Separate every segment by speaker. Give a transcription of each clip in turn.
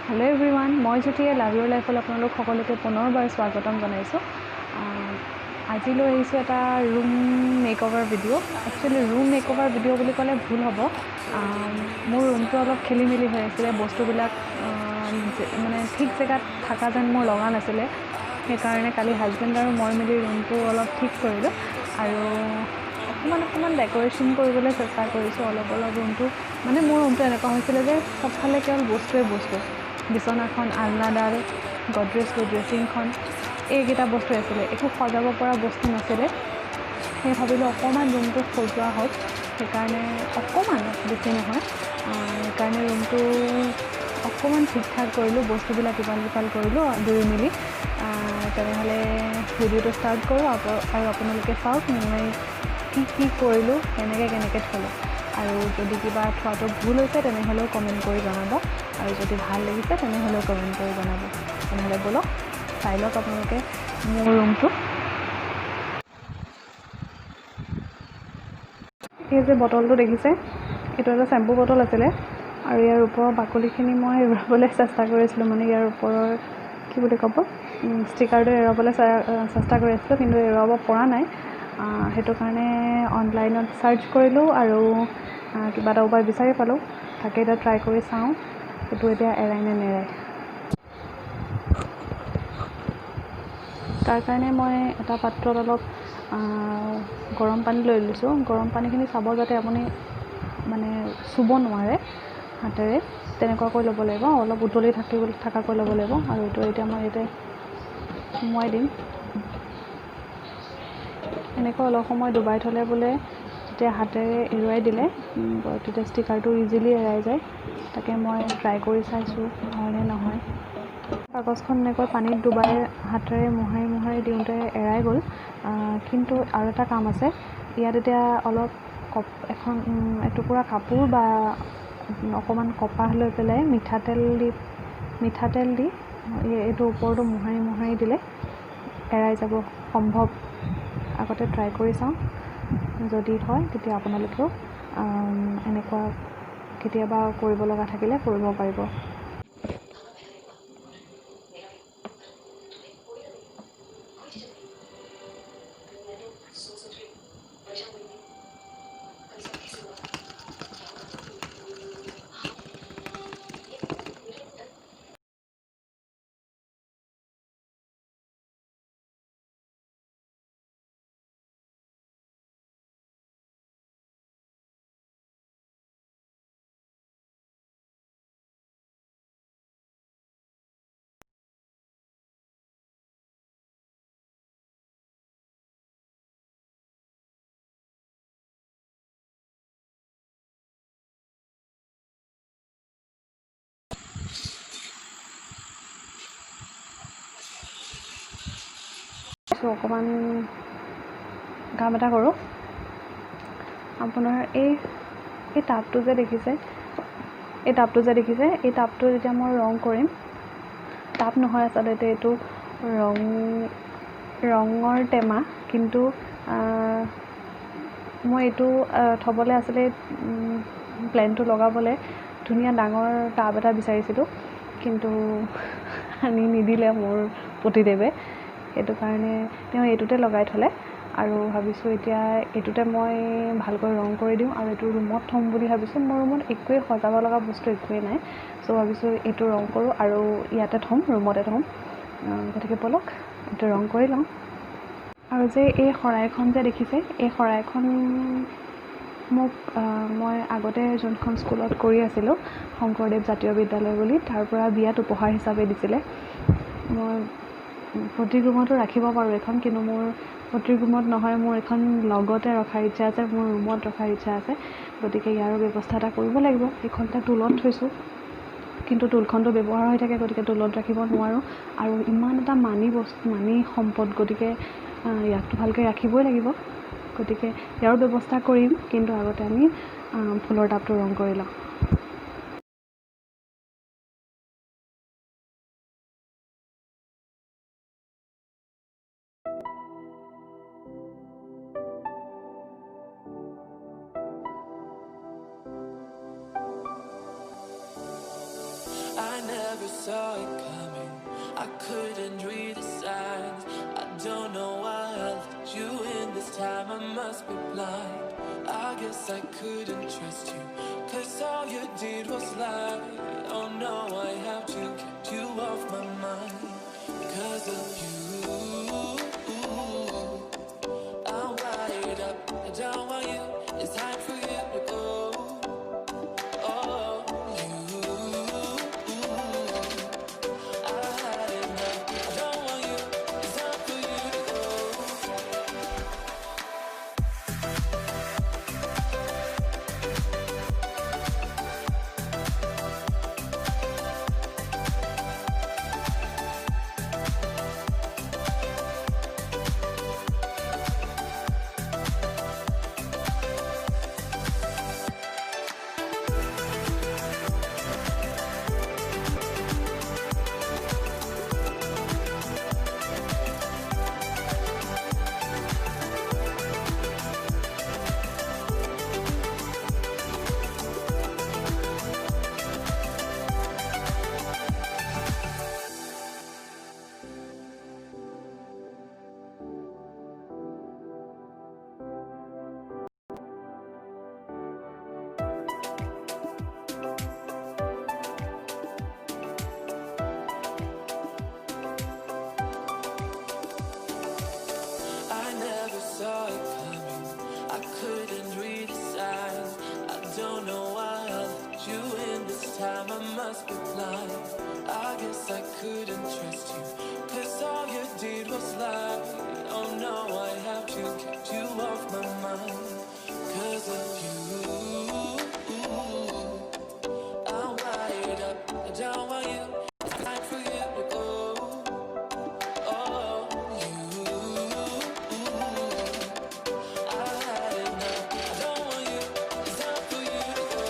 Speaker 1: Hello' everyone, মই যেতিয়া লাভ ইউৰ লাইফত আপোনালোক সকলোকে পুনৰবাৰ স্বাগতম জনাইছোঁ। আজি লৈ আহিছোঁ এটা room makeover video'. Actually room makeover video' বুলি ক'লে ভুল হ'ব। মোৰ ৰুমটো অলপ খেলি মেলি হৈ আছিলে, বস্তুবিলাক মানে ঠিক জেগাত থকা যেন মোৰ লগা নাছিলে। সেইকাৰণে কালি হাজবেণ্ড আৰু মই মিলি ৰুমটো অলপ ঠিক কৰিলোঁ আৰু অকণমান ডেক'ৰেশ্যন কৰিবলৈ চেষ্টা কৰিছোঁ। অলপ ৰুমটো মানে মোৰ ৰুমটো এনেকুৱা হৈছিলে যে চবফালে কেৱল বস্তুৱে বস্তু, বিচনাখন, আলনাডাল, ড্ৰেছিংখন, এইকেইটা বস্তু আছিলে। একো সজাব পৰা বস্তু নাছিলে। সেই ভাবিলোঁ অকণমান ৰুমটো সজোৱা হওক, সেইকাৰণে অকণমান, বেছি নহয়, সেইকাৰণে ৰুমটো অকণমান ঠিক ঠাক কৰিলোঁ, বস্তুবিলাক ইফাল সিফাল কৰিলোঁ দুই মিলি। তেনেহ'লে ভিডিঅ'টো ষ্টাৰ্ট কৰোঁ আৰু আপোনালোকে চাওক মই কি কৰিলোঁ, কেনেকৈ থ'লোঁ। আৰু যদি কিবা থোৱাটো ভুল হৈছে তেনেহ'লেও কমেণ্ট কৰি জনাব, আৰু যদি ভাল লাগিছে তেনেহ'লেও কমেণ্ট কৰি জনাব। তেনেহ'লে ব'লক চাই লওক আপোনালোকে মোৰ ৰুমটো। এই যে বটলটো দেখিছে, এইটো এটা চেম্পু বটল আছিলে আৰু ইয়াৰ ওপৰৰ বাকলিখিনি মই এৰুৱাবলৈ চেষ্টা কৰিছিলোঁ, মানে ইয়াৰ ওপৰৰ কি বুলি ক'ব, ষ্টিকাৰটো এৰুৱাবলৈ চেষ্টা কৰি আছিলোঁ, কিন্তু এৰুৱাব পৰা নাই। সেইটো কাৰণে অনলাইনত চাৰ্চ কৰিলোঁ আৰু কিবা এটা উপায় বিচাৰি পালোঁ। তাকে এতিয়া ট্ৰাই কৰি চাওঁ সেইটো এতিয়া এৰাই নে নেৰাই। তাৰ কাৰণে মই এটা পাত্ৰত অলপ গৰম পানী লৈ লৈছোঁ। গৰম পানীখিনি চাব যাতে আপুনি মানে চুব নোৱাৰে হাতেৰে, তেনেকুৱাকৈ ল'ব লাগিব। অলপ উতলি থকাকৈ ল'ব লাগিব। আৰু এইটো এতিয়া মই ইয়াতে সোমোৱাই দিম। এনেকৈ অলপ সময় ডুবাই থ'লে বোলে তেতিয়া হাতেৰে এৰুৱাই দিলে তেতিয়া ষ্টিকাৰটো ইজিলি এৰাই যায়। তাকে মই ট্ৰাই কৰি চাইছোঁ হয়নে নহয়। কাগজখন এনেকৈ পানীত ডুবাই হাতেৰে মোহাৰি দিওঁতে এৰাই গ'ল। কিন্তু আৰু এটা কাম আছে, ইয়াত এতিয়া অলপ এটুকুৰা কাপোৰ বা অকণমান কপাহ লৈ পেলাই মিঠাতেল দি এইটো ওপৰটো মোহাৰি দিলে এৰাই যাব সম্ভৱ। আগতে ট্ৰাই কৰি চাওঁ, যদি হয় তেতিয়া আপোনালোকেও এনেকুৱা কেতিয়াবা কৰিব লগা থাকিলে কৰিব পাৰিব। অকণমান কাম এটা কৰোঁ। আপোনাৰ এই টাবটো যে দেখিছে, এই টাবটো যেতিয়া মই ৰং কৰিম, টাব নহয় আচলতে এইটো ৰঙৰ টেমা, কিন্তু মই এইটো থ'বলৈ আচলতে প্লেনটো লগাবলৈ ধুনীয়া ডাঙৰ টাব এটা বিচাৰিছিলোঁ, কিন্তু আনি নিদিলে মোৰ পতিদেৱে। সেইটো কাৰণে তেওঁ এইটোতে লগাই থ'লে আৰু ভাবিছোঁ এতিয়া এইটোতে মই ভালকৈ ৰং কৰি দিওঁ আৰু এইটো ৰুমত থ'ম বুলি ভাবিছোঁ। মোৰ ৰুমত একোৱেই সজাব লগা বস্তু একোৱেই নাই, চ' ভাবিছোঁ এইটো ৰং কৰোঁ আৰু ইয়াতে থ'ম, ৰুমতে থ'ম। গতিকে ব'লক এইটো ৰং কৰি লওঁ। আৰু যে এই শৰাইখন যে দেখিছে, এই শৰাইখন মই আগতে যোনখন স্কুলত কৰি আছিলোঁ, শংকৰদেৱ জাতীয় বিদ্যালয় বুলি, তাৰ পৰা বিয়াত উপহাৰ হিচাপে দিছিলে। মই প্ৰতি ৰুমতো ৰাখিব পাৰোঁ এখন, কিন্তু মোৰ প্ৰতি ৰুমত নহয়, মোৰ এখন লগতে ৰখাৰ ইচ্ছা আছে, মোৰ ৰুমত ৰখাৰ ইচ্ছা আছে। গতিকে ইয়াৰো ব্যৱস্থা এটা কৰিব লাগিব। এইখন এটা টুলত থৈছোঁ, কিন্তু টুলখনটো ব্যৱহাৰ হৈ থাকে, গতিকে টুলত ৰাখিব নোৱাৰোঁ। আৰু ইমান এটা মানি সম্পদ, গতিকে ইয়াকতো ভালকৈ ৰাখিবই লাগিব। গতিকে ইয়াৰো ব্যৱস্থা কৰিম, কিন্তু আগতে আমি ফুলৰ টাবটো ৰং কৰি লওঁ।
Speaker 2: I never saw it coming. I couldn't read the signs. I don't know why I let you in this time. I must be blind. I guess I couldn't trust you, 'cause all you did was lie. Oh no, I have to keep you off my mind. Because of you, I'm wired up. I don't want you. It's time for you to go. Oh, you, I had enough. I don't want you. It's time for you to go. I never saw it coming. I couldn't read the signs. I don't know why I let you in this time. I must be blind. I guess I couldn't trust you, 'cause all you did was lie. Oh no, I have to keep you off my mind. 'Cause of you, I'm wired up. I don't want you. It's time for you to go. Oh, you, I had enough. I don't want you. It's time for you to go.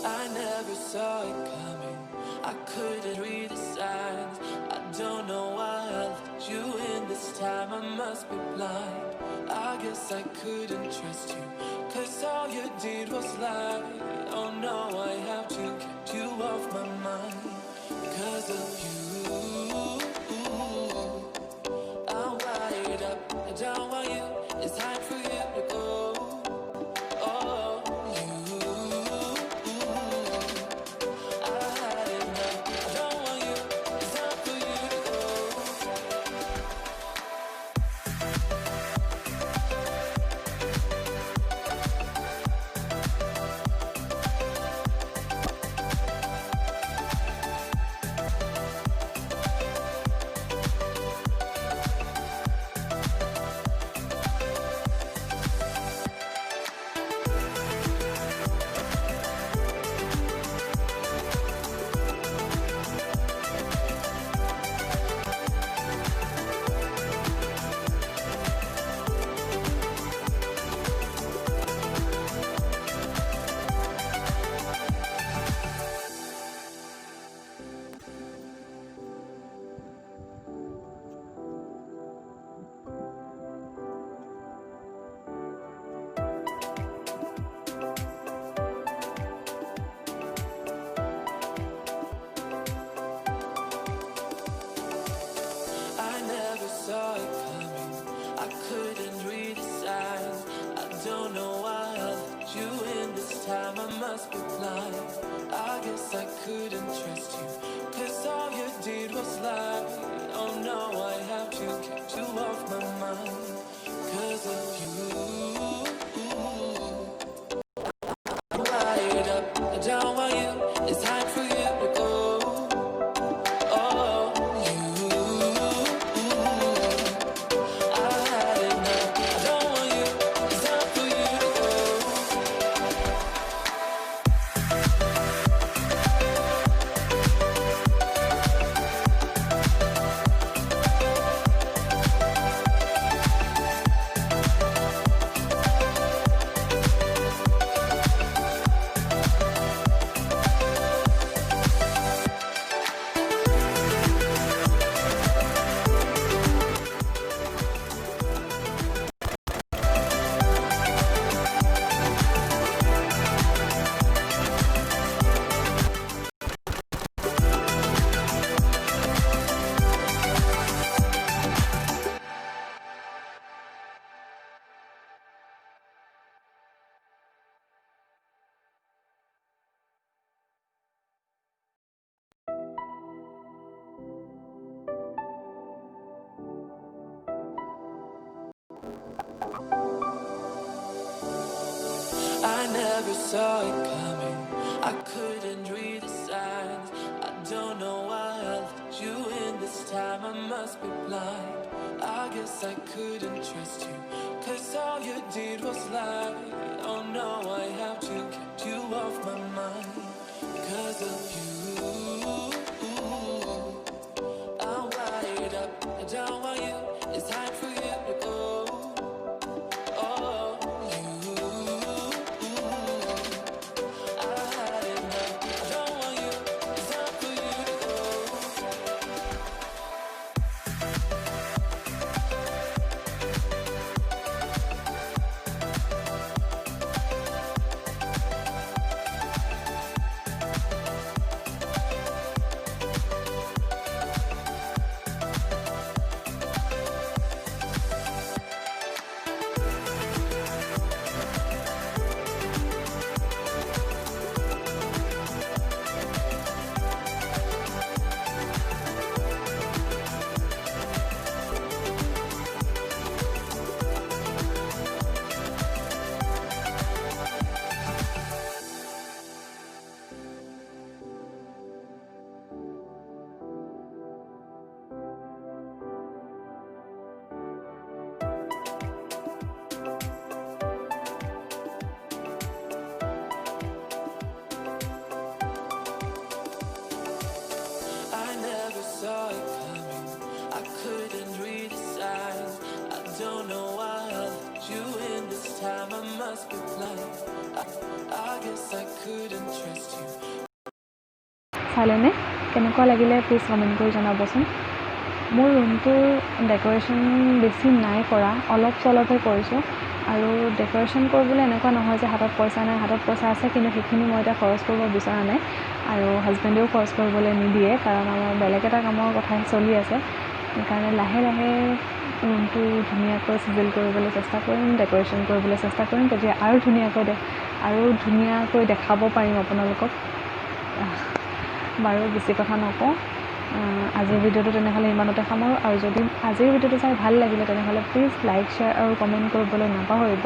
Speaker 2: I never saw it coming. I couldn't read the signs. I don't know why I let you in this time. I must be blind. I guess I couldn't trust you, 'cause all you did was lie. Oh no, I have to keep you off my mind. Because of you, I'm wired up. I don't want you. It's time for you to go. Oh, you, I had enough. I don't want you. It's time for you to go. couldn't trust you, 'cause all you did was lie. Oh no, I have to get you off my mind, 'cause of you. I'm wired up, I don't want you, it's time for you to go. Oh, you, I had enough, I don't want you, it's time for you to go. I never saw it coming, I couldn't read the signs. I don't know why I let you in this time, I must be blind. I guess I couldn't trust you, 'cause all you did was lie. Oh no, I have to get you off my mind, 'cause of you. I'm wired up, I don't want you, it's time for you to go. Oh, you, I had enough, I don't want you, it's time for you to go. I never saw it coming, I couldn't read the signs. I don't know why I let you in this time, I must be blind. I guess I couldn't trust you.
Speaker 1: চালেনে কেনেকুৱা লাগিলে please comment কৰি জনাবচোন। মোৰ ৰুমটোৰ decoration বেছি নাই কৰা, অলপ চলপহে কৰিছোঁ। আৰু ডেক'ৰেশ্যন কৰিবলৈ এনেকুৱা নহয় যে হাতত পইচা নাই, হাতত পইচা আছে, কিন্তু সেইখিনি মই এতিয়া খৰচ কৰিব বিচৰা নাই। আৰু হাজবেণ্ডেও খৰচ কৰিবলৈ নিদিয়ে, কাৰণ আমাৰ বেলেগ এটা কামৰ কথা চলি আছে। সেইকাৰণে লাহে লাহে ৰুমটো ধুনীয়াকৈ চিজিল কৰিবলৈ চেষ্টা কৰিম, ডেক'ৰেশ্যন কৰিবলৈ চেষ্টা কৰিম, তেতিয়া আৰু ধুনীয়াকৈ দেখাব পাৰিম আপোনালোকক। বাৰু বেছি কথা নকওঁ, আজিৰ ভিডিঅ'টো তেনেহ'লে ইমানতে সামৰোঁ। আৰু যদি আজিৰ ভিডিঅ'টো চাই ভাল লাগিলে তেনেহ'লে প্লিজ লাইক, শ্বেয়াৰ আৰু কমেণ্ট কৰিবলৈ নাপাহৰিব।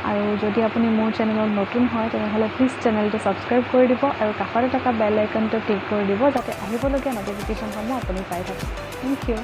Speaker 1: আৰু যদি আপুনি মোৰ চেনেলত নতুন হয় তেনেহ'লে প্লিজ চেনেলটো ছাবস্ক্ৰাইব কৰি দিব আৰু কাষতে থকা বেল আইকনটো ক্লিক কৰি দিব, যাতে আহিবলগীয়া ন'টিফিকেশ্যনসমূহ আপুনি পাই থাকে। Thank U.